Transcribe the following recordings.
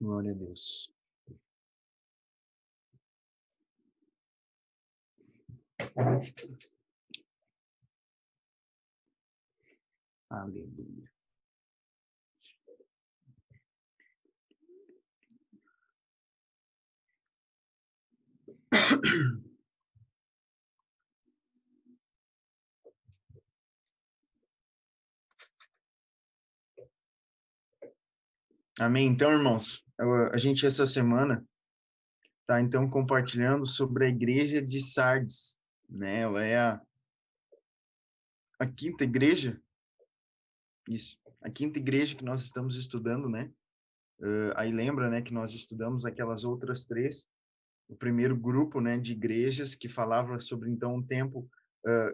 Glória a Deus. Aleluia. Amém. Então, irmãos, a gente essa semana está então compartilhando sobre a igreja de Sardes, né? Ela é a quinta igreja, isso, a quinta igreja que nós estamos estudando, né? Aí lembra, né, que nós estudamos aquelas outras três, o primeiro grupo, né, de igrejas que falava sobre então um tempo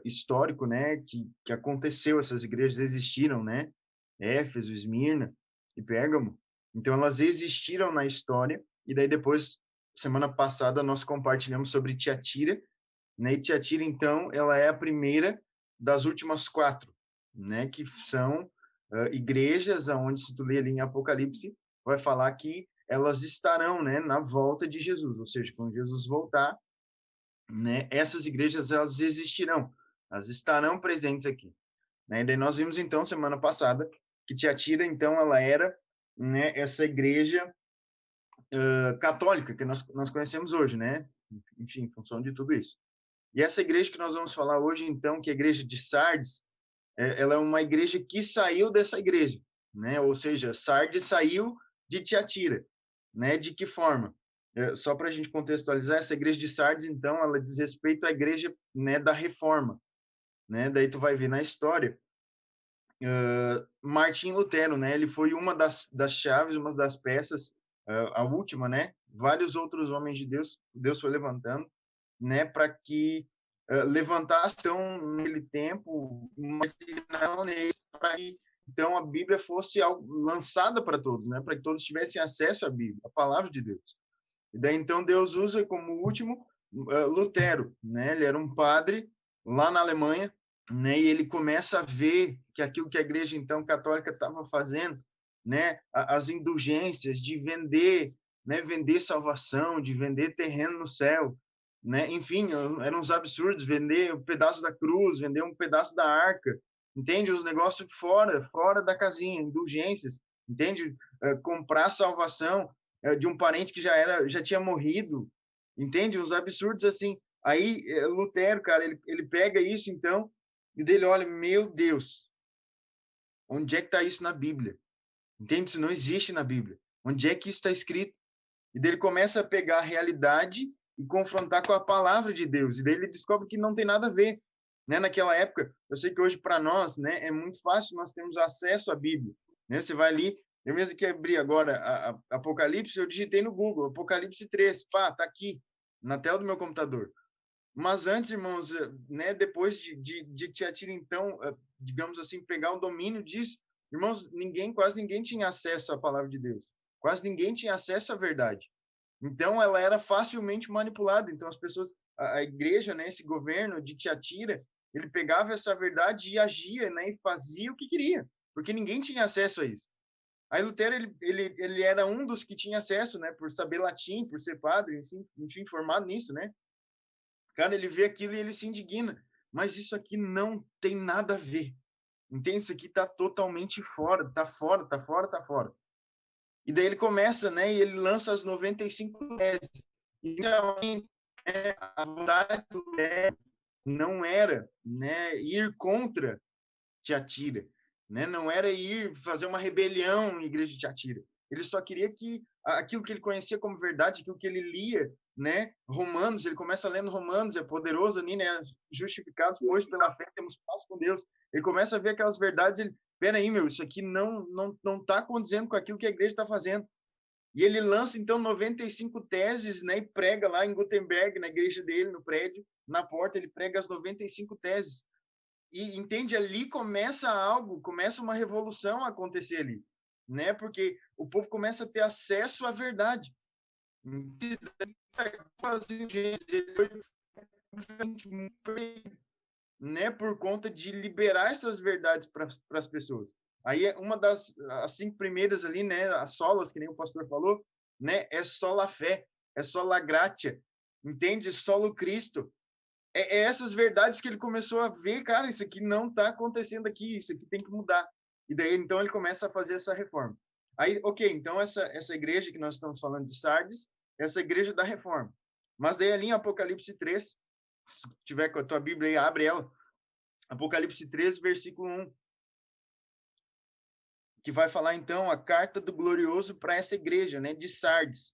histórico, né, que aconteceu, essas igrejas existiram, né? Éfeso, Esmirna e Pérgamo. Então elas existiram na história e daí depois semana passada nós compartilhamos sobre Tiatira, né? E Tiatira então ela é a primeira das últimas quatro, né, que são igrejas aonde se tu ler ali em Apocalipse vai falar que elas estarão, né, na volta de Jesus, ou seja, quando Jesus voltar, né, essas igrejas elas existirão, elas estarão presentes aqui, né? E daí nós vimos então semana passada que Tiatira então ela era, né, essa igreja católica que nós conhecemos hoje, né? Enfim, em função de tudo isso. E essa igreja que nós vamos falar hoje então, que é a igreja de Sardes, ela é uma igreja que saiu dessa igreja, né? Ou seja, Sardes saiu de Tiatira, né? De que forma? Só para a gente contextualizar, essa igreja de Sardes, então, ela diz respeito à igreja, né, da Reforma, né? Daí tu vai ver na história, Martim Lutero, né? Ele foi uma das chaves, uma das peças, a última, né? Vários outros homens de Deus foi levantando, né? Para que levantasse então naquele tempo, mas não para que então a Bíblia fosse lançada para todos, né? Para que todos tivessem acesso à Bíblia, à palavra de Deus. E daí então Deus usa como último Lutero, né? Ele era um padre lá na Alemanha, né? E ele começa a ver que aquilo que a igreja então católica estava fazendo, né? As indulgências de vender, né? Vender salvação, de vender terreno no céu, né? Enfim, eram uns absurdos, vender um pedaço da cruz, vender um pedaço da arca, entende? Os negócios fora da casinha, indulgências, entende? Comprar salvação de um parente que já tinha morrido, entende? Uns absurdos assim. Aí Lutero, cara, ele pega isso então e dele olha, meu Deus, onde é que está isso na Bíblia? Entende? Isso não existe na Bíblia. Onde é que isso está escrito? E dele começa a pegar a realidade e confrontar com a palavra de Deus. E daí ele descobre que não tem nada a ver. Né? Naquela época, eu sei que hoje para nós, né, é muito fácil nós termos acesso à Bíblia. Né? Você vai ali, eu mesmo que abri agora a Apocalipse, eu digitei no Google, Apocalipse 3, pá, tá aqui, na tela do meu computador. Mas antes, irmãos, né, depois de Tiatira, então, digamos assim, pegar o domínio disso, irmãos, quase ninguém tinha acesso à palavra de Deus. Quase ninguém tinha acesso à verdade. Então, ela era facilmente manipulada. Então, as pessoas, a igreja, né, esse governo de Tiatira, ele pegava essa verdade e agia, né, e fazia o que queria, porque ninguém tinha acesso a isso. Aí Lutero, ele era um dos que tinha acesso, né, por saber latim, por ser padre, enfim, formado nisso, né? Cara, ele vê aquilo e ele se indigna. Mas isso aqui não tem nada a ver. Entende? Isso aqui está totalmente fora, está fora, está fora, está fora. E daí ele começa, né? E ele lança as 95 teses. Então, a vontade do Lutero não era, né, ir contra Tiatira, né? Não era ir fazer uma rebelião na igreja de Tiatira. Ele só queria que aquilo que ele conhecia como verdade, aquilo que ele lia, né? Romanos, ele começa lendo Romanos, é poderoso ali, né? Justificados, pois pela fé temos paz com Deus. Ele começa a ver aquelas verdades, ele, peraí, meu, isso aqui não está condizendo com aquilo que a igreja está fazendo. E ele lança, então, 95 teses, né? E prega lá em Gutenberg, na igreja dele, no prédio, na porta, ele prega as 95 teses. E entende, ali começa uma revolução a acontecer ali, né? Porque o povo começa a ter acesso à verdade. Né, por conta de liberar essas verdades para as pessoas. Aí uma das as 5 primeiras ali, né, as solas, que nem o pastor falou, né? É só a fé, é só a gratia, entende? Só o Cristo. É essas verdades que ele começou a ver, cara, isso aqui não está acontecendo aqui, isso aqui tem que mudar. E daí, então, ele começa a fazer essa reforma. Aí, ok, então essa igreja que nós estamos falando de Sardes, essa igreja da reforma. Mas daí ali em Apocalipse 3, se tiver com a tua Bíblia aí, abre ela. Apocalipse 3, versículo 1. Que vai falar, então, a carta do glorioso para essa igreja, né, de Sardes.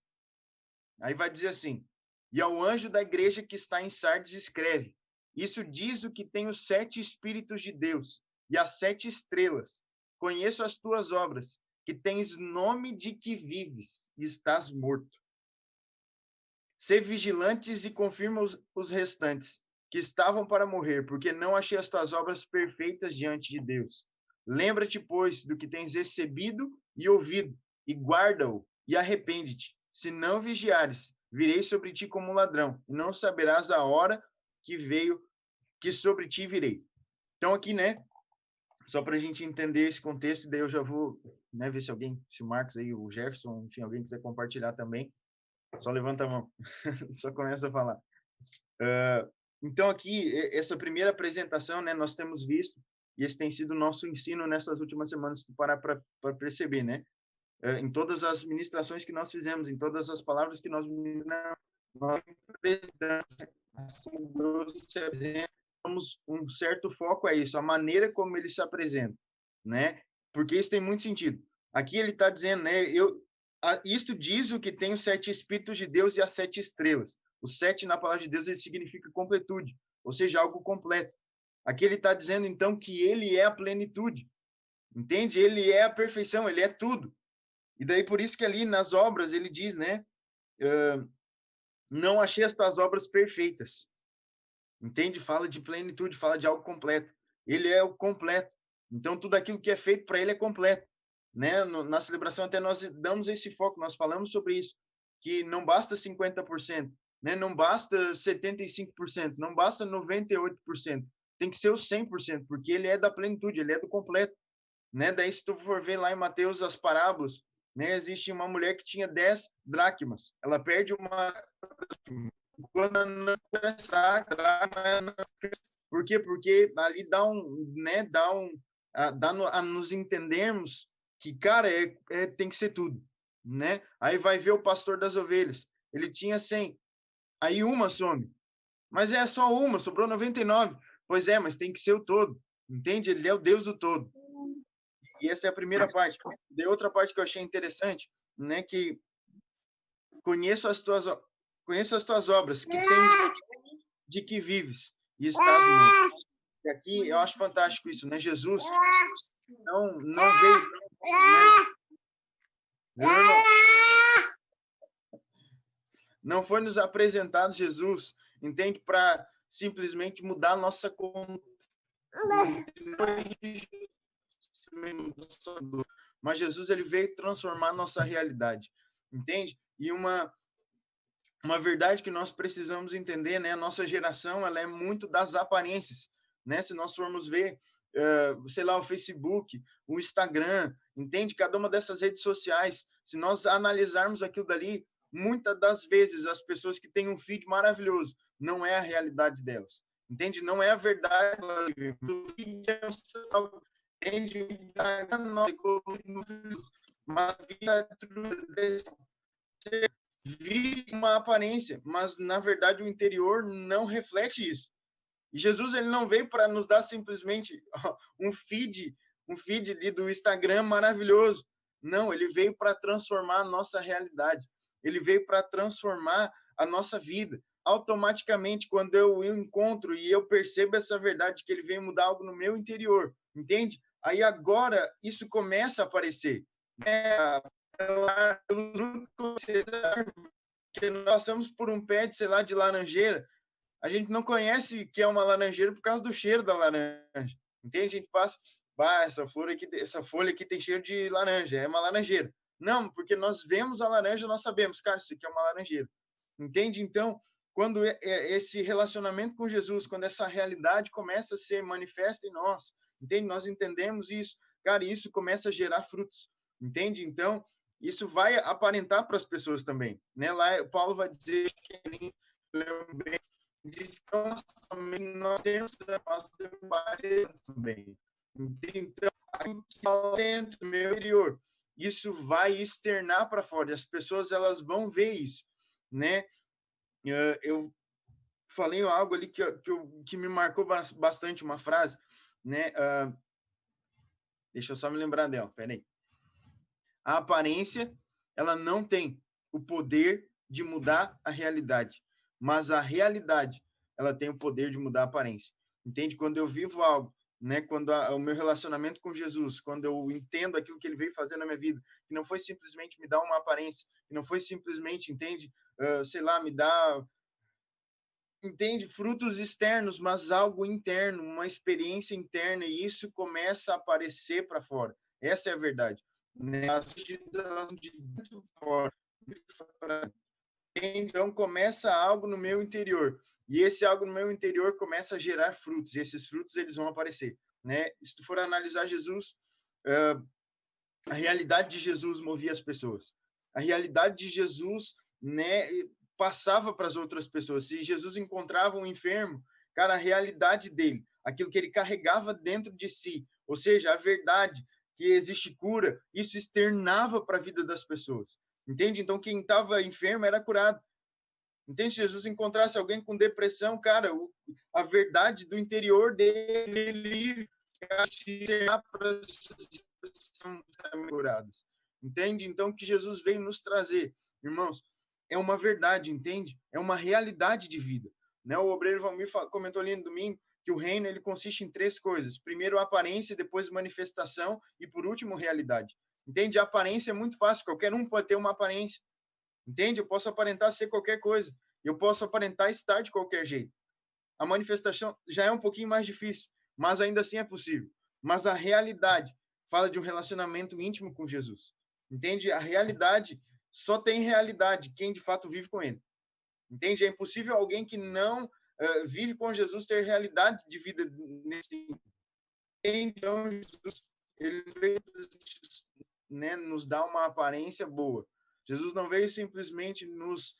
Aí vai dizer assim: e ao anjo da igreja que está em Sardes escreve: isso diz o que tem os 7 Espíritos de Deus e as 7 estrelas. Conheço as tuas obras, que tens nome de que vives e estás morto. Sê vigilantes e confirma os restantes, que estavam para morrer, porque não achei as tuas obras perfeitas diante de Deus. Lembra-te, pois, do que tens recebido e ouvido, e guarda-o, e arrepende-te. Se não vigiares, virei sobre ti como um ladrão, e não saberás a hora que veio, que sobre ti virei. Então, aqui, né, só para a gente entender esse contexto, daí eu já vou, né, ver se alguém, se o Marcos aí, o Jefferson, enfim, alguém quiser compartilhar também, só levanta a mão, só começa a falar. Então, aqui, essa primeira apresentação, né, nós temos visto, e esse tem sido o nosso ensino nessas últimas semanas, se tu parar para perceber, né? Em todas as ministrações que nós fizemos, em todas as palavras que nós ministramos, nós assim, Deus se apresenta, temos um certo foco a isso, a maneira como ele se apresenta, né? Porque isso tem muito sentido. Aqui ele está dizendo, né? Isto diz o que tem os 7 Espíritos de Deus e as 7 estrelas. O 7 na palavra de Deus ele significa completude, ou seja, algo completo. Aqui ele está dizendo então que ele é a plenitude, entende? Ele é a perfeição, ele é tudo. E daí por isso que ali nas obras ele diz, né? Não achei as tuas obras perfeitas. Entende? Fala de plenitude, fala de algo completo. Ele é o completo. Então, tudo aquilo que é feito para ele é completo. Né? Na celebração, até nós damos esse foco, nós falamos sobre isso, que não basta 50%, né? Não basta 75%, não basta 98%. Tem que ser o 100%, porque ele é da plenitude, ele é do completo. Né? Daí, se tu for ver lá em Mateus as parábolas, né? Existe uma mulher que tinha 10 dracmas. Ela perde uma quando não pensar, por quê? Porque ali dá um, né, dá a nos entendermos que, cara, tem que ser tudo, né? Aí vai ver o pastor das ovelhas, ele tinha 100, aí uma some, mas é só uma, sobrou 99. Pois é, mas tem que ser o todo, entende? Ele é o Deus do todo. E essa é a primeira parte. De outra parte que eu achei interessante, né, que conheço as tuas obras, que tens de que vives e estás morto. E aqui eu acho fantástico isso, né? Jesus não veio, né? Não foi nos apresentado Jesus, entende? Para simplesmente mudar a nossa conduta. Mas Jesus ele veio transformar a nossa realidade, entende? E uma verdade que nós precisamos entender, né? A nossa geração, ela é muito das aparências, né? Se nós formos ver, sei lá, o Facebook, o Instagram, entende? Cada uma dessas redes sociais, se nós analisarmos aquilo dali, muitas das vezes as pessoas que têm um feed maravilhoso, não é a realidade delas, entende? Não é a verdade. Entende? Mas vi uma aparência, mas na verdade o interior não reflete isso. E Jesus ele não veio para nos dar simplesmente um feed ali do Instagram maravilhoso. Não, ele veio para transformar a nossa realidade. Ele veio para transformar a nossa vida. Automaticamente, quando eu encontro e eu percebo essa verdade, que ele veio mudar algo no meu interior, entende? Aí agora isso começa a aparecer. Que nós passamos por um pé de, sei lá, de laranjeira, a gente não conhece que é uma laranjeira por causa do cheiro da laranja. Entende? A gente passa, essa folha aqui tem cheiro de laranja, é uma laranjeira. Não, porque nós vemos a laranja, nós sabemos, cara, isso aqui é uma laranjeira. Entende? Então, quando esse relacionamento com Jesus, quando essa realidade começa a ser manifesta em nós, entende? Nós entendemos isso, cara, isso começa a gerar frutos, entende? Então, isso vai aparentar para as pessoas também, né? Lá Paulo vai dizer que diz que nós temos também. Então, aqui dentro do meu interior, isso vai externar para fora. E as pessoas elas vão ver isso, né? Eu falei algo ali que me marcou bastante, uma frase, né? Deixa eu só me lembrar dela, peraí. A aparência, ela não tem o poder de mudar a realidade, mas a realidade, ela tem o poder de mudar a aparência. Entende? Quando eu vivo algo, né? Quando o meu relacionamento com Jesus, quando eu entendo aquilo que ele veio fazer na minha vida, que não foi simplesmente me dar uma aparência, que não foi simplesmente, entende? Sei lá, me dar, entende, frutos externos, mas algo interno, uma experiência interna, e isso começa a aparecer para fora. Essa é a verdade, né? De dentro para fora. Então começa algo no meu interior, e esse algo no meu interior começa a gerar frutos, e esses frutos eles vão aparecer, né? Se tu for analisar Jesus, a realidade de Jesus movia as pessoas. A realidade de Jesus, né, passava para as outras pessoas. Se Jesus encontrava um enfermo, cara, a realidade dele, aquilo que ele carregava dentro de si, ou seja, a verdade que existe cura, isso externava para a vida das pessoas. Entende? Então quem estava enfermo era curado. Entende? Se Jesus encontrasse alguém com depressão, cara, a verdade do interior dele para são curadas. Entende? Então, o que Jesus veio nos trazer, irmãos, é uma verdade, entende? É uma realidade de vida. Né? O obreiro Valmir comentou ali no domingo que o reino ele consiste em três coisas. Primeiro, aparência, depois manifestação e, por último, realidade. Entende? A aparência é muito fácil, qualquer um pode ter uma aparência. Entende? Eu posso aparentar ser qualquer coisa. Eu posso aparentar estar de qualquer jeito. A manifestação já é um pouquinho mais difícil, mas ainda assim é possível. Mas a realidade fala de um relacionamento íntimo com Jesus. Entende? A realidade só tem realidade quem de fato vive com ele. Entende? É impossível alguém que não vive com Jesus ter realidade de vida nesse. Então, Jesus ele veio, né, nos dar uma aparência boa. Jesus não veio simplesmente nos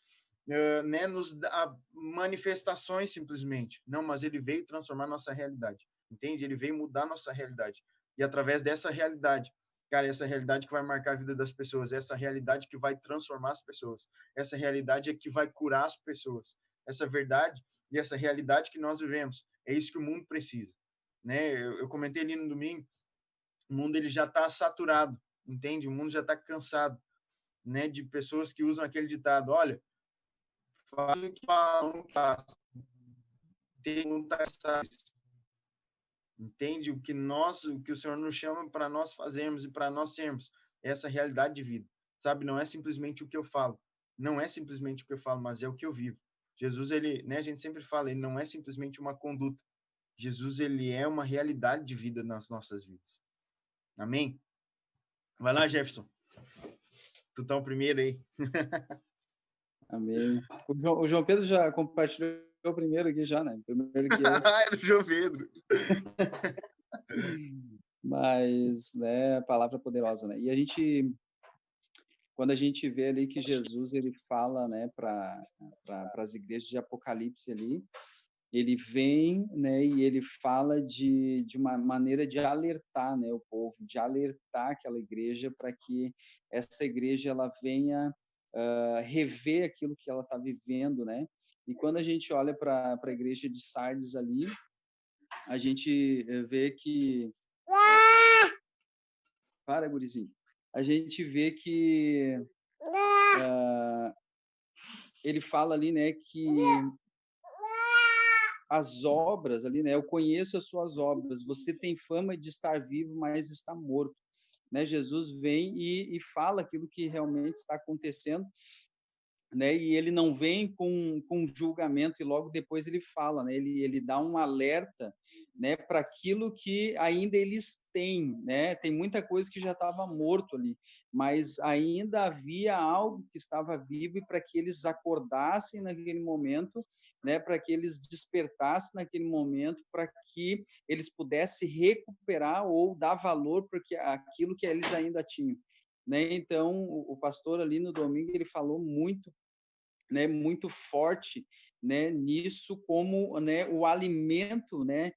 dar manifestações simplesmente. Não, mas ele veio transformar nossa realidade. Entende? Ele veio mudar nossa realidade. E através dessa realidade, cara, essa realidade que vai marcar a vida das pessoas, essa realidade que vai transformar as pessoas, essa realidade é que vai curar as pessoas. Essa verdade e essa realidade que nós vivemos, é isso que o mundo precisa. Né? Eu comentei ali no domingo, o mundo ele já está saturado, entende? O mundo já está cansado, né, de pessoas que usam aquele ditado, olha, faz o que falam, faz. Entende? O que o Senhor nos chama para nós fazermos e para nós sermos essa realidade de vida, sabe? Não é simplesmente o que eu falo, não é simplesmente o que eu falo, mas é o que eu vivo. Jesus, ele, né, a gente sempre fala, ele não é simplesmente uma conduta. Jesus, ele é uma realidade de vida nas nossas vidas. Amém? Vai lá, Jefferson. Tu tá o primeiro aí. Amém. O João Pedro já compartilhou primeiro aqui já, né? Primeiro que eu. Era o João Pedro. Mas, né, a palavra poderosa, né? E a gente, quando a gente vê ali que Jesus, ele fala, né, para as igrejas de Apocalipse ali, ele vem, né, e ele fala de uma maneira de alertar, né, o povo, de alertar aquela igreja para que essa igreja ela venha rever aquilo que ela está vivendo, né? E quando a gente olha para a igreja de Sardes ali, a gente vê que para, gurizinho, a gente vê que ele fala ali, né, que as obras ali, né? Eu conheço as suas obras. Você tem fama de estar vivo, mas está morto, né? Jesus vem e fala aquilo que realmente está acontecendo, né? E ele não vem com julgamento e logo depois ele fala, né? Ele dá um alerta, né? Para aquilo que ainda eles têm, né? Tem muita coisa que já estava morto ali, mas ainda havia algo que estava vivo e para que eles acordassem naquele momento, né? Para que eles despertassem naquele momento, para que eles pudessem recuperar ou dar valor para aquilo que eles ainda tinham. né? Então, o pastor ali no domingo, ele falou muito, né, muito forte, né, nisso como, né, o alimento, né,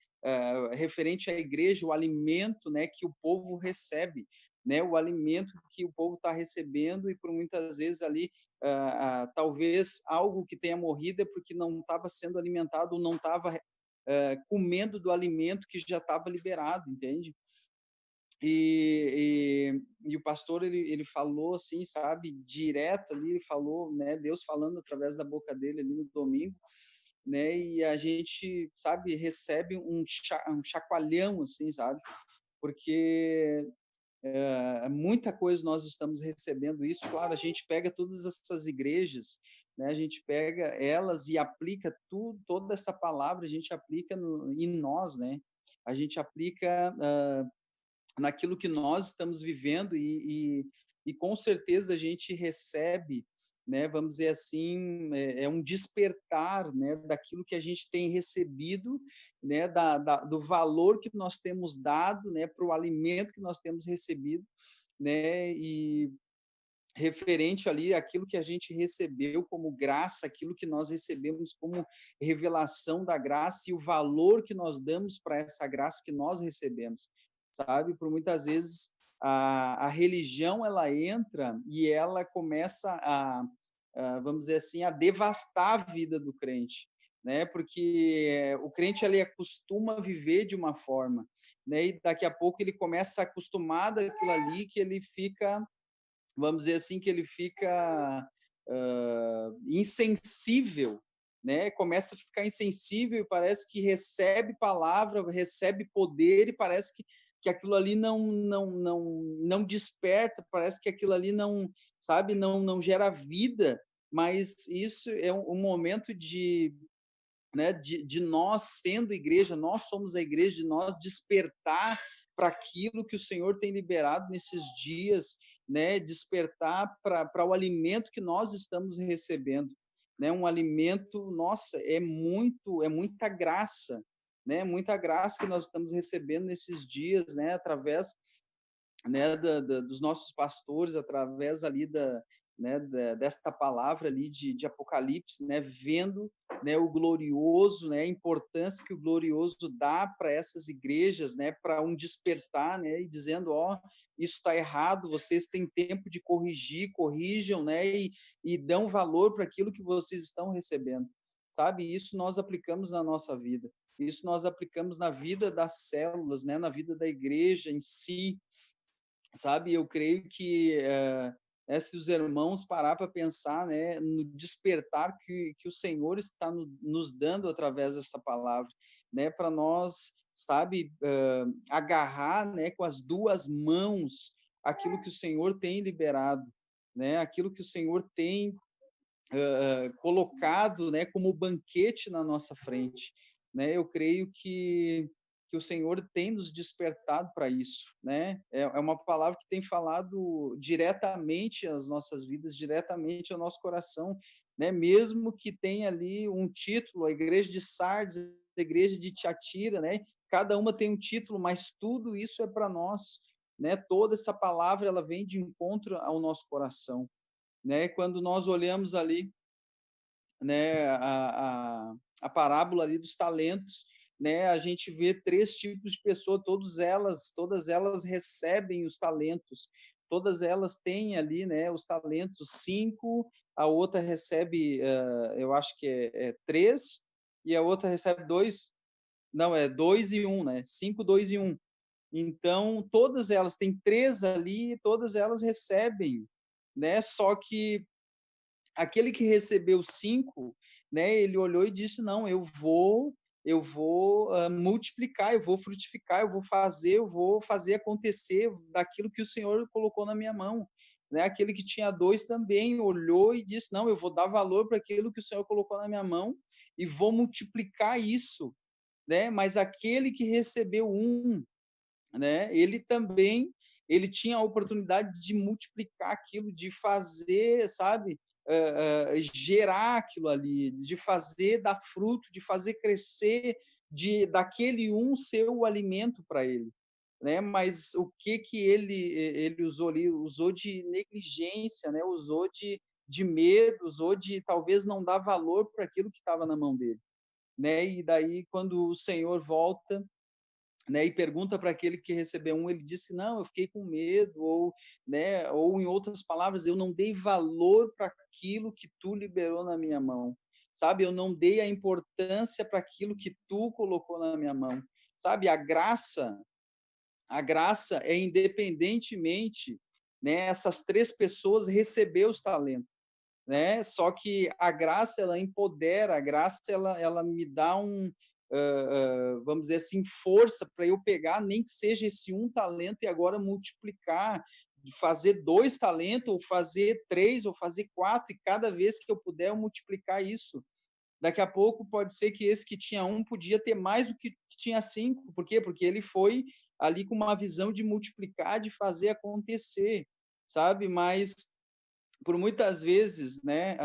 referente à igreja, o alimento, né, que o povo recebe, né, o alimento que o povo está recebendo e por muitas vezes ali, talvez algo que tenha morrido é porque não estava sendo alimentado ou não estava comendo do alimento que já estava liberado, entende? E o pastor ele falou assim, sabe, direto ali, ele falou, né, Deus falando através da boca dele ali no domingo, né, e a gente, sabe, recebe um chacoalhão, assim, sabe, porque muita coisa nós estamos recebendo isso, claro, a gente pega todas essas igrejas, né, a gente pega elas e aplica tudo, toda essa palavra, a gente aplica em nós, né, a gente aplica naquilo que nós estamos vivendo e com certeza a gente recebe, né, vamos dizer assim, é um despertar, né, daquilo que a gente tem recebido, né, do valor que nós temos dado, né, para o alimento que nós temos recebido, né, e referente ali àquilo que a gente recebeu como graça, aquilo que nós recebemos como revelação da graça e o valor que nós damos para essa graça que nós recebemos, sabe? Por muitas vezes a religião ela entra e ela começa vamos dizer assim, a devastar a vida do crente, né? Porque o crente ele acostuma a viver de uma forma, né? E daqui a pouco ele começa a acostumar daquilo ali que ele fica, vamos dizer assim, que ele fica insensível, né? Começa a ficar insensível e parece que recebe palavra, recebe poder e parece que aquilo ali não desperta, parece que aquilo ali não, sabe, não gera vida, mas isso é um momento de, né, de nós sendo igreja, nós somos a igreja, de nós despertar para aquilo que o Senhor tem liberado nesses dias, né, despertar para o alimento que nós estamos recebendo, né, um alimento, nossa, é muita graça, né, muita graça que nós estamos recebendo nesses dias, né, através, né, dos nossos pastores, através ali né, desta palavra ali de Apocalipse, né, vendo, né, o glorioso, né, a importância que o glorioso dá para essas igrejas, né, para um despertar, né, e dizendo, ó, isso está errado, vocês têm tempo de corrigir, corrijam, né, e dão valor para aquilo que vocês estão recebendo, sabe? Isso nós aplicamos na nossa vida. Isso nós aplicamos na vida das células, né, na vida da igreja em si, sabe? Eu creio que se os irmãos parar para pensar, né, no despertar que o Senhor está nos dando através dessa palavra, né, para nós, sabe, agarrar, né, com as duas mãos aquilo que o Senhor tem liberado, né, aquilo que o Senhor tem colocado, né, como banquete na nossa frente, né? Eu creio que o Senhor tem nos despertado para isso, né? É uma palavra que tem falado diretamente às nossas vidas, diretamente ao nosso coração, né? Mesmo que tenha ali um título, a igreja de Sardes, a igreja de Tiatira, né? Cada uma tem um título, mas tudo isso é para nós, né? Toda essa palavra ela vem de encontro ao nosso coração, né? Quando nós olhamos ali, né, a parábola ali dos talentos, né, a gente vê três tipos de pessoas, todas elas recebem os talentos, todas elas têm ali, né, os talentos, 5, a outra recebe, eu acho que é 3, e a outra recebe 2, não, é 2 e 1, né, 5, 2 e 1. Então, todas elas, têm 3 ali, todas elas recebem, né, só que aquele que recebeu 5, né, ele olhou e disse, não, eu vou multiplicar, eu vou frutificar, eu vou fazer acontecer daquilo que o Senhor colocou na minha mão. Né? Aquele que tinha 2 também olhou e disse, não, eu vou dar valor para aquilo que o Senhor colocou na minha mão e vou multiplicar isso. Né? Mas aquele que recebeu 1, né, ele também, ele tinha a oportunidade de multiplicar aquilo, de fazer, sabe, gerar aquilo ali, de fazer dar fruto, de fazer crescer, daquele ser o alimento para ele. né? Mas o que ele usou ali? Usou de negligência, né? Usou de medo, usou de talvez não dar valor para aquilo que estava na mão dele, né? E daí quando o Senhor volta, né, e pergunta para aquele que recebeu um, ele disse: "Não, eu fiquei com medo", ou, né, ou em outras palavras, eu não dei valor para aquilo que tu liberou na minha mão. Sabe, eu não dei a importância para aquilo que tu colocou na minha mão. Sabe, a graça é independentemente, né, essas três pessoas receber os talentos, né? Só que a graça ela empodera, a graça ela me dá vamos dizer assim, força para eu pegar, nem que seja esse um talento e agora multiplicar, fazer 2 talentos, ou fazer 3, ou fazer 4, e cada vez que eu puder eu multiplicar isso. Daqui a pouco pode ser que esse que tinha um podia ter mais do que tinha 5. Por quê? Porque ele foi ali com uma visão de multiplicar, de fazer acontecer, sabe? Mas por muitas vezes, né,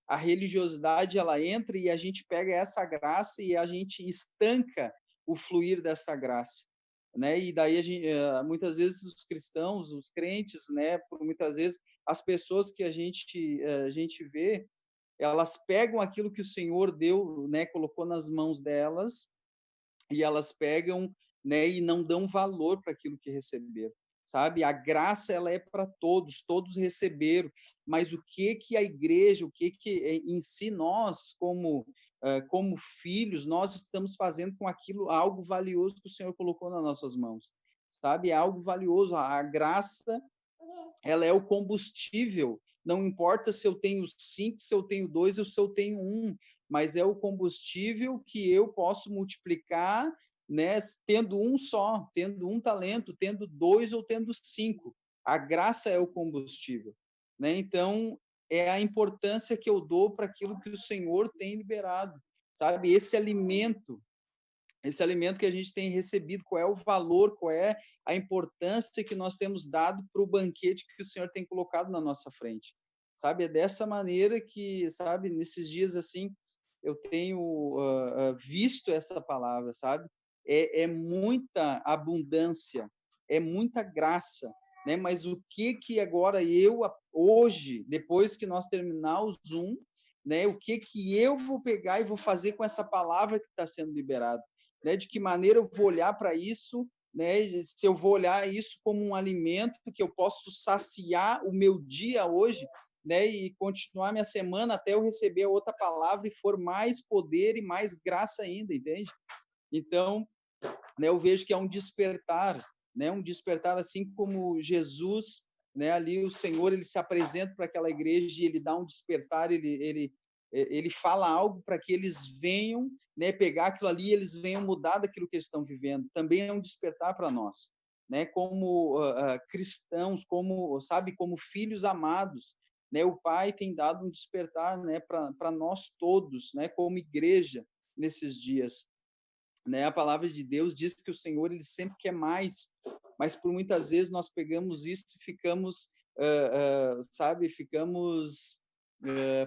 a religiosidade ela entra e a gente pega essa graça e a gente estanca o fluir dessa graça, né? E daí muitas vezes os cristãos, os crentes, né, por muitas vezes as pessoas que a gente vê, elas pegam aquilo que o Senhor deu, né, colocou nas mãos delas, e elas pegam, né, e não dão valor para aquilo que receberam, sabe? A graça ela é para todos, todos receberam, mas o que a igreja, o que em si nós como filhos nós estamos fazendo com aquilo, algo valioso que o Senhor colocou nas nossas mãos, sabe? É algo valioso. A graça ela é o combustível. Não importa se eu tenho 5, se eu tenho 2 ou se eu tenho 1, mas é o combustível que eu posso multiplicar, né, tendo um só, tendo um talento, tendo 2 ou tendo 5. A graça é o combustível, né? Então, é a importância que eu dou para aquilo que o Senhor tem liberado, sabe? Esse alimento que a gente tem recebido, qual é o valor, qual é a importância que nós temos dado para o banquete que o Senhor tem colocado na nossa frente. Sabe, é dessa maneira que, sabe, nesses dias assim, eu tenho visto essa palavra, sabe? É muita abundância, é muita graça, né? Mas o que agora hoje, depois que nós terminarmos né? O que eu vou pegar e vou fazer com essa palavra que está sendo liberada? Né? De que maneira eu vou olhar para isso, né? Se eu vou olhar isso como um alimento que eu posso saciar o meu dia hoje, né? E continuar minha semana até eu receber outra palavra e for mais poder e mais graça ainda, entende? Então, né, eu vejo que é um despertar, né? Um despertar assim como Jesus, né? Ali o Senhor ele se apresenta para aquela igreja e ele dá um despertar, ele fala algo para que eles venham, né, pegar aquilo ali, eles venham mudar daquilo que eles estão vivendo. Também é um despertar para nós, né? Como cristãos, como sabe, como filhos amados, né? O Pai tem dado um despertar, né, para nós todos, né? Como igreja nesses dias, né? A palavra de Deus diz que o Senhor ele sempre quer mais, mas por muitas vezes nós pegamos isso e ficamos, sabe, ficamos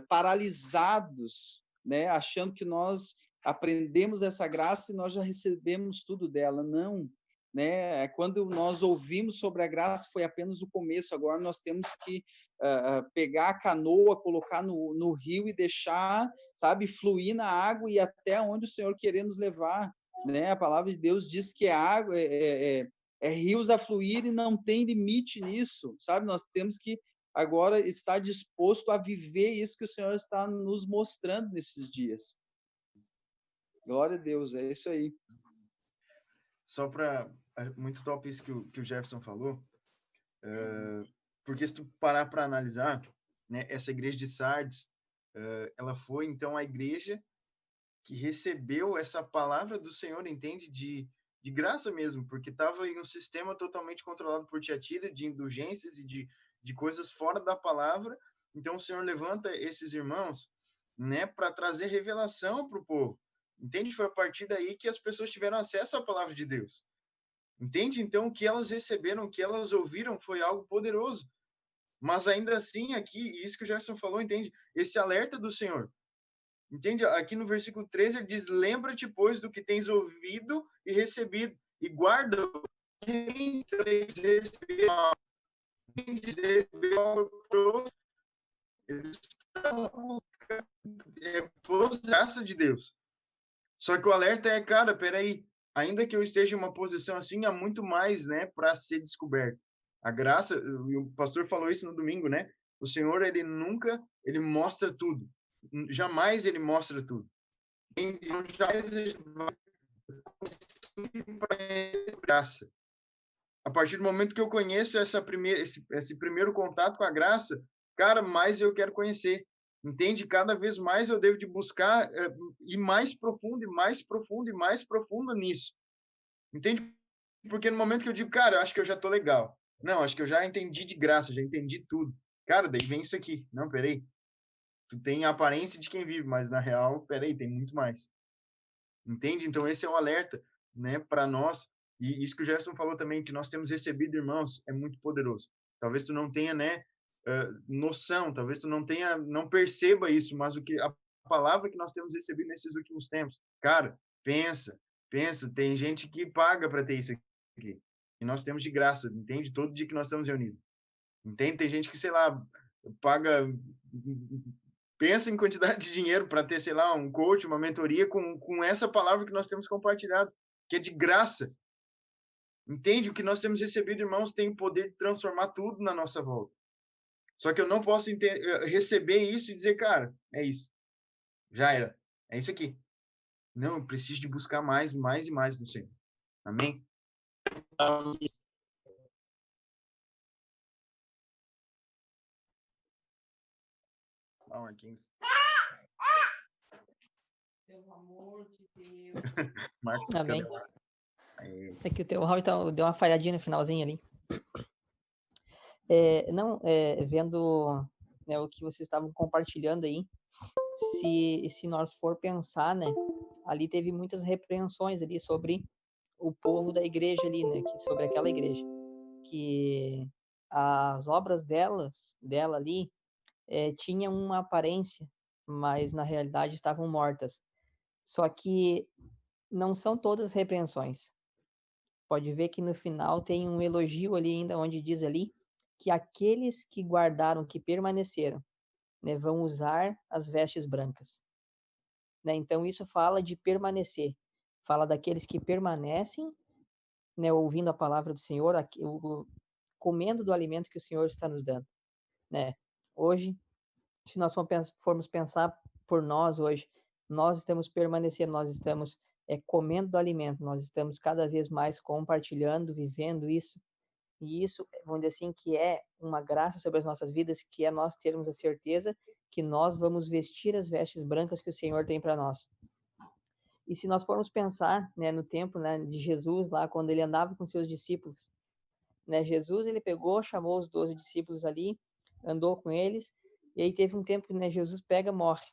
paralisados, né? Achando que nós aprendemos essa graça e nós já recebemos tudo dela. Não, né? Quando nós ouvimos sobre a graça foi apenas o começo. Agora nós temos que pegar a canoa, colocar no rio e deixar, sabe, fluir na água e até onde o Senhor querer nos levar, né? A palavra de Deus diz que a água é rios a fluir e não tem limite nisso, sabe? Nós temos que agora estar disposto a viver isso que o Senhor está nos mostrando nesses dias. Glória a Deus, é isso aí. Só para muito top isso que o Jefferson falou, porque se tu parar para analisar, né, essa igreja de Sardes, ela foi então a igreja que recebeu essa palavra do Senhor, entende? De graça mesmo, porque estava em um sistema totalmente controlado por Tiatira, de indulgências e de coisas fora da palavra. Então o Senhor levanta esses irmãos, né, para trazer revelação para o povo. Entende? Foi a partir daí que as pessoas tiveram acesso à palavra de Deus. Entende? Então o que elas receberam, o que elas ouviram foi algo poderoso. Mas ainda assim, aqui, isso que o Gerson falou, entende? Esse alerta do Senhor. Entende? Aqui no versículo 13 ele diz: lembra-te, pois, do que tens ouvido e recebido, e guarda quem 3 vezes recebeu eles estão por graça de Deus. Só que o alerta é, cara, peraí, ainda que eu esteja em uma posição assim, há muito mais, né, para ser descoberto. A graça, e o pastor falou isso no domingo, né? O Senhor, ele nunca, ele mostra tudo. Jamais ele mostra tudo. Então, jamais ele vai para graça. A partir do momento que eu conheço esse primeiro contato com a graça, cara, mais eu quero conhecer. Entende? Cada vez mais eu devo de buscar ir mais profundo, e mais profundo, e mais profundo nisso. Entende? Porque no momento que eu digo, cara, eu acho que eu já tô legal. Não, acho que eu já entendi de graça, já entendi tudo. Cara, daí vem isso aqui. Não, peraí. Tu tem a aparência de quem vive, mas na real, peraí, tem muito mais. Entende? Então esse é o alerta, né, para nós. E isso que o Gerson falou também, que nós temos recebido, irmãos, é muito poderoso. Talvez tu não tenha, né, noção, talvez tu não perceba isso, mas o que a palavra que nós temos recebido nesses últimos tempos, cara, pensa, tem gente que paga para ter isso aqui. E nós temos de graça, entende? Todo dia que nós estamos reunidos. Entende? Tem gente que, sei lá, paga, pensa em quantidade de dinheiro para ter, sei lá, um coach, uma mentoria com essa palavra que nós temos compartilhado, que é de graça. Entende? O que nós temos recebido, irmãos, tem o poder de transformar tudo na nossa volta. Só que eu não posso receber isso e dizer, cara, é isso. Já era. É isso aqui. Não, eu preciso de buscar mais e mais no Senhor. Amém? Ah, Marquinhos. Pelo amor de Deus. Marcos, Amém. Aí. É que o teu áudio deu uma falhadinha no finalzinho ali. Vendo, né, o que vocês estavam compartilhando aí, se nós for pensar, né, ali teve muitas repreensões ali sobre o povo da igreja ali, né, sobre aquela igreja, que as obras dela ali tinham uma aparência, mas na realidade estavam mortas. Só que não são todas repreensões. Pode ver que no final tem um elogio ali ainda, onde diz ali que aqueles que guardaram, que permaneceram, né, vão usar as vestes brancas. Né? Então isso fala de permanecer, fala daqueles que permanecem, né, ouvindo a palavra do Senhor, comendo do alimento que o Senhor está nos dando. Né? Hoje, se nós formos pensar por nós hoje, nós estamos permanecendo, nós estamos comendo do alimento, nós estamos cada vez mais compartilhando, vivendo isso, e isso, vamos dizer assim, que é uma graça sobre as nossas vidas, que é nós termos a certeza que nós vamos vestir as vestes brancas que o Senhor tem para nós. E se nós formos pensar, né, no tempo, né, de Jesus, lá quando ele andava com seus discípulos, né, Jesus, ele pegou, chamou os 12 discípulos ali, andou com eles, e aí teve um tempo que, né, Jesus pega, morre.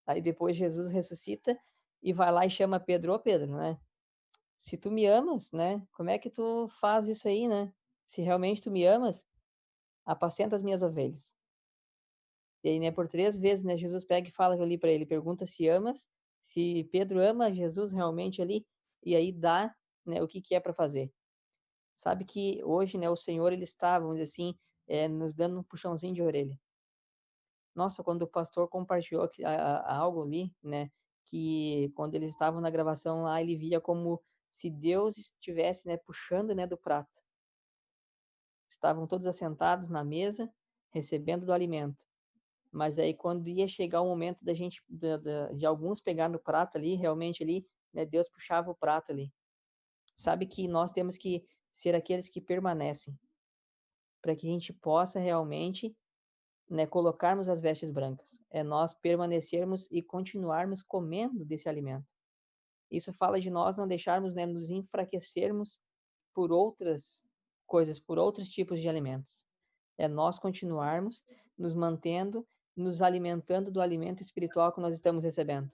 Aí depois Jesus ressuscita e vai lá e chama Pedro, ô Pedro, né? Se tu me amas, né? Como é que tu faz isso aí, né? Se realmente tu me amas, apacenta as minhas ovelhas. E aí, né, por 3 vezes, né, Jesus pega e fala ali para ele, pergunta se amas, se Pedro ama Jesus realmente ali, e aí dá, né, o que é para fazer. Sabe que hoje, né, o Senhor, ele está, vamos dizer assim, nos dando um puxãozinho de orelha. Nossa, quando o pastor compartilhou algo ali, né, que quando eles estavam na gravação lá, ele via como se Deus estivesse, né, puxando, né, do prato. Estavam todos assentados na mesa, recebendo do alimento. Mas aí quando ia chegar o momento da gente, de alguns pegar no prato ali, realmente ali, né, Deus puxava o prato ali. Sabe que nós temos que ser aqueles que permanecem, para que a gente possa realmente, né, colocarmos as vestes brancas. É nós permanecermos e continuarmos comendo desse alimento. Isso fala de nós não deixarmos, né, nos enfraquecermos por outras coisas, por outros tipos de alimentos. É nós continuarmos nos mantendo, nos alimentando do alimento espiritual que nós estamos recebendo.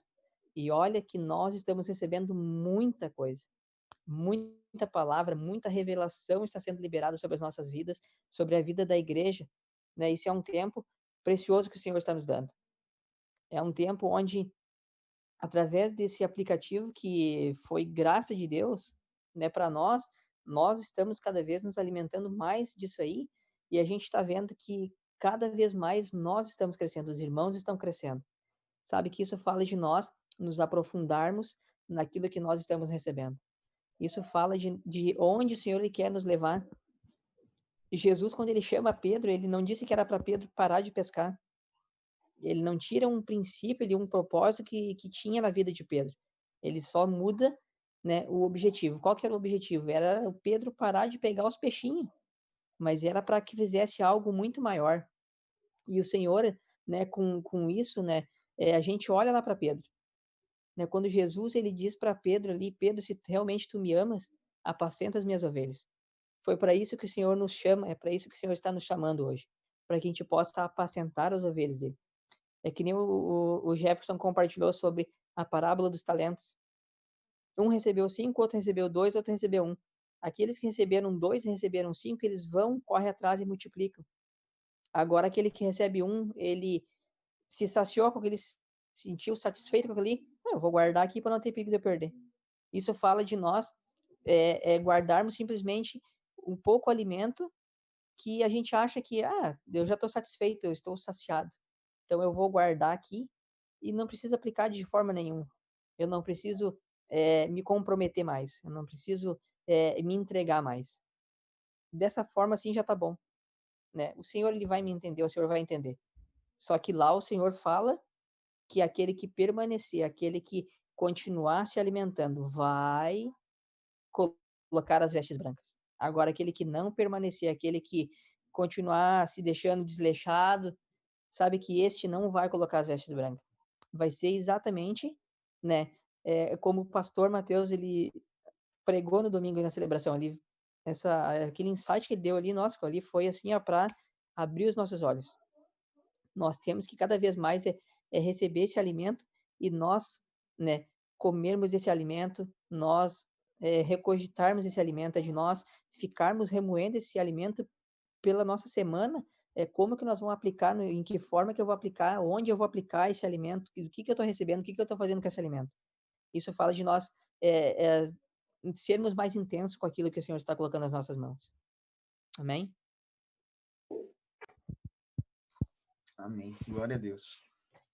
E olha que nós estamos recebendo muita coisa, muita palavra, muita revelação está sendo liberada sobre as nossas vidas, sobre a vida da igreja, né? Isso é um tempo precioso que o Senhor está nos dando. É um tempo onde, através desse aplicativo que foi graça de Deus, né, para nós nós estamos cada vez nos alimentando mais disso aí, e a gente está vendo que cada vez mais nós estamos crescendo, os irmãos estão crescendo. Sabe que isso fala de nós nos aprofundarmos naquilo que nós estamos recebendo. Isso fala de onde o Senhor ele quer nos levar. Jesus, quando ele chama Pedro, ele não disse que era para Pedro parar de pescar. Ele não tira um princípio, um propósito que tinha na vida de Pedro. Ele só muda, né, o objetivo. Qual que era o objetivo? Era o Pedro parar de pegar os peixinhos, mas era para que fizesse algo muito maior. E o Senhor, né, com isso, né, a gente olha lá para Pedro. Né, quando Jesus ele diz para Pedro ali, Pedro, se realmente tu me amas, apacenta as minhas ovelhas. Foi para isso que o Senhor nos chama, é para isso que o Senhor está nos chamando hoje, para que a gente possa apacentar as ovelhas dele. É que nem o Jefferson compartilhou sobre a parábola dos talentos. Um recebeu 5, outro recebeu 2, outro recebeu 1. Aqueles que receberam 2 e receberam 5, eles vão, correm atrás e multiplicam. Agora, aquele que recebe 1, ele se saciou com aquele, se sentiu satisfeito com aquele, eu vou guardar aqui para não ter perigo de eu perder. Isso fala de nós guardarmos simplesmente um pouco alimento que a gente acha que, eu já estou satisfeito, eu estou saciado. Então eu vou guardar aqui e não preciso aplicar de forma nenhuma. Eu não preciso me comprometer mais. Eu não preciso me entregar mais. Dessa forma, assim, já está bom. Né? O Senhor ele vai me entender, o Senhor vai entender. Só que lá o Senhor fala que aquele que permanecer, aquele que continuar se alimentando, vai colocar as vestes brancas. Agora, aquele que não permanecer, aquele que continuar se deixando desleixado, sabe que este não vai colocar as vestes brancas. Vai ser exatamente, né, como o pastor Mateus, ele pregou no domingo na celebração ali, aquele insight que ele deu ali, nossa, ali foi assim, para abrir os nossos olhos. Nós temos que cada vez mais receber esse alimento e nós, né, comermos esse alimento, nós recogitarmos esse alimento, de nós ficarmos remoendo esse alimento pela nossa semana, como que nós vamos aplicar, em que forma que eu vou aplicar, onde eu vou aplicar esse alimento, o que eu estou recebendo, o que eu estou fazendo com esse alimento. Isso fala de nós sermos mais intensos com aquilo que o Senhor está colocando nas nossas mãos. Amém? Amém. Glória a Deus.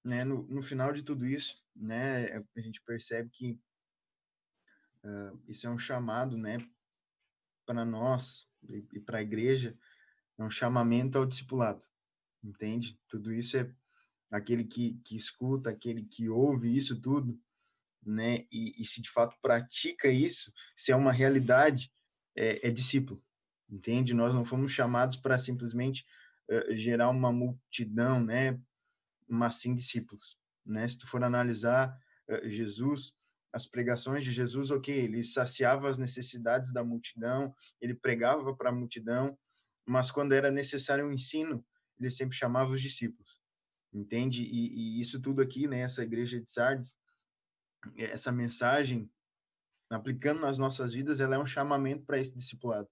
Né, no final de tudo isso, né, a gente percebe que isso é um chamado, né, para nós e para a igreja, é um chamamento ao discipulado, entende? Tudo isso é aquele que escuta, aquele que ouve isso tudo, né, e se de fato pratica isso, se é uma realidade, é discípulo, entende? Nós não fomos chamados para simplesmente gerar uma multidão, né, mas sim discípulos, né? Se tu for analisar Jesus, as pregações de Jesus, ok, ele saciava as necessidades da multidão, ele pregava para a multidão, mas quando era necessário um ensino, ele sempre chamava os discípulos, entende? E isso tudo aqui, né, essa igreja de Sardes, essa mensagem, aplicando nas nossas vidas, ela é um chamamento para esse discipulado,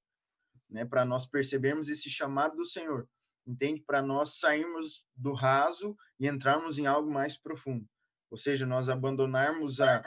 né? Para nós percebermos esse chamado do Senhor, entende? Para nós sairmos do raso e entrarmos em algo mais profundo. Ou seja, nós abandonarmos a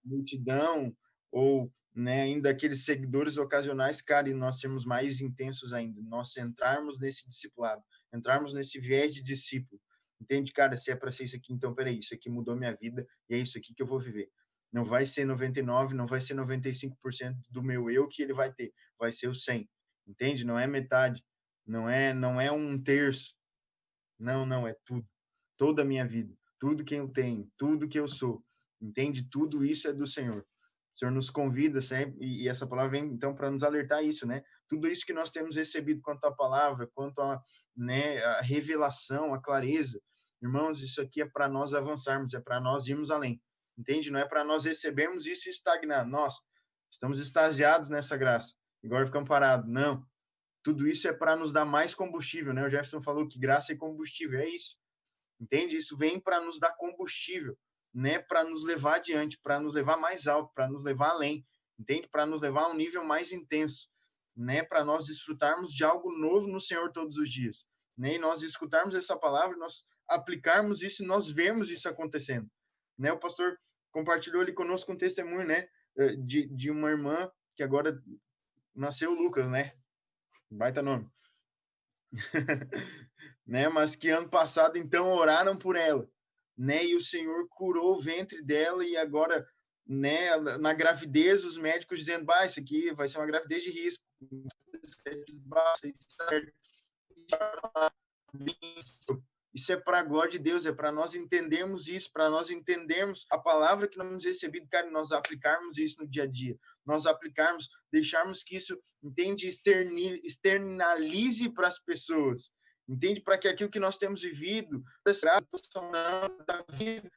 multidão ou, né, ainda aqueles seguidores ocasionais, cara, e nós sermos mais intensos ainda. Nós entrarmos nesse discipulado, entrarmos nesse viés de discípulo. Entende, cara? Se é para ser isso aqui, então, peraí, isso aqui mudou minha vida e é isso aqui que eu vou viver. Não vai ser 99, não vai ser 95% do meu eu que ele vai ter, vai ser o 100. Entende? Não é metade, não é um terço. Não, é tudo. Toda a minha vida, tudo que eu tenho, tudo que eu sou. Entende? Tudo isso é do Senhor. O Senhor nos convida sempre, e essa palavra vem então para nos alertar isso, né? Tudo isso que nós temos recebido quanto à palavra, quanto a, né, a revelação, a clareza. Irmãos, isso aqui é para nós avançarmos, é para nós irmos além. Entende? Não é para nós recebermos isso e estagnar. Nós estamos extasiados nessa graça. Agora ficamos parados. Não. Tudo isso é para nos dar mais combustível, né? O Jefferson falou que graça é combustível. É isso. Entende? Isso vem para nos dar combustível, né? Para nos levar adiante, para nos levar mais alto, para nos levar além. Entende? Para nos levar a um nível mais intenso, né? Para nós desfrutarmos de algo novo no Senhor todos os dias, né? E nós escutarmos essa palavra, nós aplicarmos isso e nós vermos isso acontecendo, né? O pastor compartilhou ali conosco um testemunho, né? De uma irmã que agora nasceu o Lucas, né? Baita nome. Né? Mas que ano passado, então, oraram por ela, né? E o Senhor curou o ventre dela e agora, né, na gravidez, os médicos dizendo, bah, isso aqui vai ser uma gravidez de risco. Isso é para a glória de Deus, é para nós entendermos isso, para nós entendermos a palavra que nós temos recebido, cara, nós aplicarmos isso no dia a dia, nós aplicarmos, deixarmos que isso, entende, externalize para as pessoas, entende, para que aquilo que nós temos vivido, da vida,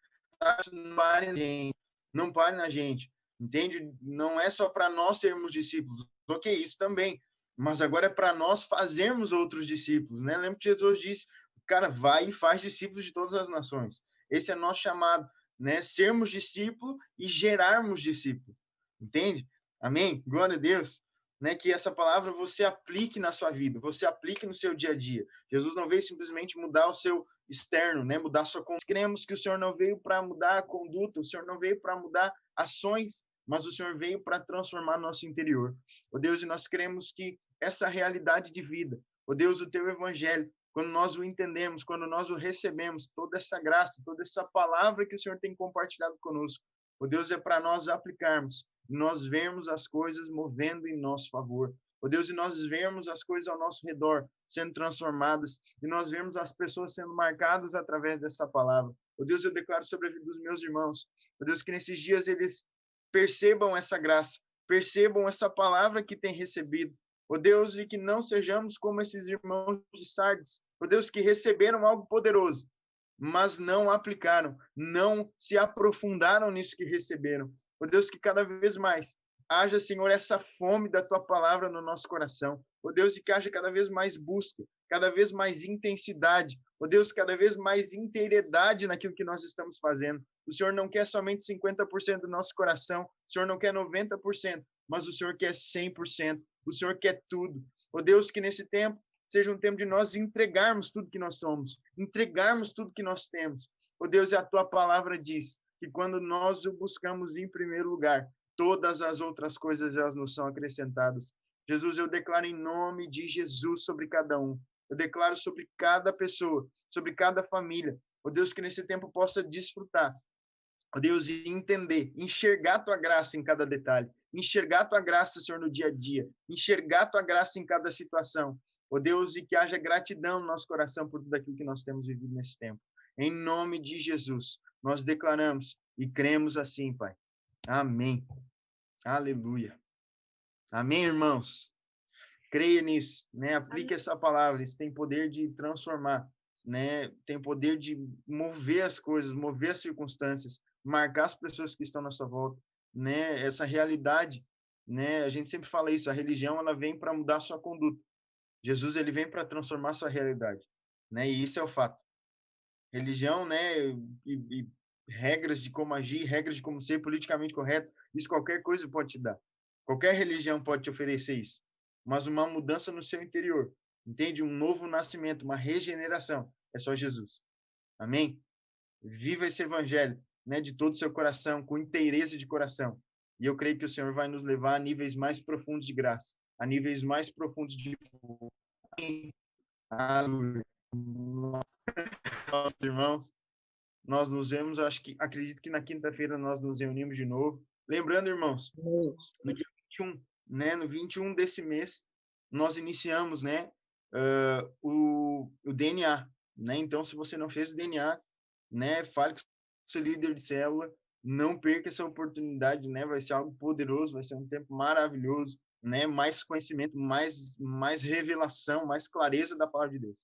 não pare na gente, entende? Não é só para nós sermos discípulos, ok, isso também, mas agora é para nós fazermos outros discípulos, né? Lembra que Jesus disse, cara, vai e faz discípulos de todas as nações. Esse é nosso chamado, né? Sermos discípulo e gerarmos discípulo. Entende? Amém? Glória a Deus. Né? Que essa palavra você aplique na sua vida, você aplique no seu dia a dia. Jesus não veio simplesmente mudar o seu externo, né? Mudar a sua conduta. Cremos que o Senhor não veio para mudar a conduta, o Senhor não veio para mudar ações, mas o Senhor veio para transformar nosso interior. Ó Deus, e nós cremos que essa realidade de vida, ó Deus, o teu evangelho, quando nós o entendemos, quando nós o recebemos, toda essa graça, toda essa palavra que o Senhor tem compartilhado conosco, ó Deus, é para nós aplicarmos, nós vermos as coisas movendo em nosso favor. Ó Deus, e nós vemos as coisas ao nosso redor sendo transformadas, e nós vemos as pessoas sendo marcadas através dessa palavra. Ó Deus, eu declaro sobre a vida dos meus irmãos, ó Deus, que nesses dias eles percebam essa graça, percebam essa palavra que têm recebido, ó Deus, e que não sejamos como esses irmãos de Sardes, ó Deus, que receberam algo poderoso, mas não aplicaram, não se aprofundaram nisso que receberam. Ó Deus, que cada vez mais haja, Senhor, essa fome da Tua palavra no nosso coração. Ó Deus, e que haja cada vez mais busca, cada vez mais intensidade. Ó Deus, cada vez mais integridade naquilo que nós estamos fazendo. O Senhor não quer somente 50% do nosso coração, o Senhor não quer 90%, mas o Senhor quer 100%. O Senhor quer tudo. Ó Deus, que nesse tempo seja um tempo de nós entregarmos tudo que nós somos, entregarmos tudo que nós temos. Ó Deus, e a Tua palavra diz que quando nós o buscamos em primeiro lugar, todas as outras coisas elas nos são acrescentadas. Jesus, eu declaro em nome de Jesus sobre cada um. Eu declaro sobre cada pessoa, sobre cada família. Ó Deus, que nesse tempo possa desfrutar. Ó Deus, e entender, enxergar a Tua graça em cada detalhe, enxergar a Tua graça, Senhor, no dia a dia, enxergar a Tua graça em cada situação. Ó Deus, e que haja gratidão no nosso coração por tudo aquilo que nós temos vivido nesse tempo. Em nome de Jesus, nós declaramos e cremos assim, Pai. Amém. Aleluia. Amém, irmãos? Creia nisso, né? Aplique essa palavra, isso tem poder de transformar, né? Tem poder de mover as coisas, mover as circunstâncias, marcar as pessoas que estão na sua volta, né? Essa realidade, né? A gente sempre fala isso, a religião ela vem para mudar a sua conduta. Jesus ele vem para transformar a sua realidade, né? E isso é o fato. Religião, né? E regras de como agir, regras de como ser politicamente correto, isso qualquer coisa pode te dar. Qualquer religião pode te oferecer isso. Mas uma mudança no seu interior, entende? Um novo nascimento, uma regeneração, é só Jesus. Amém? Viva esse evangelho, né, de todo o seu coração, com inteireza de coração. E eu creio que o Senhor vai nos levar a níveis mais profundos de graça, a níveis mais profundos de aleluia. Nossos irmãos, nós nos vemos, acredito que na quinta-feira nós nos reunimos de novo. Lembrando, irmãos, no dia 21, né, no 21 desse mês, nós iniciamos, né, o DNA, né? Então, se você não fez o DNA, né, fale com o seu líder de célula, não perca essa oportunidade, né? Vai ser algo poderoso, vai ser um tempo maravilhoso, né? Mais conhecimento, mais revelação, mais clareza da palavra de Deus.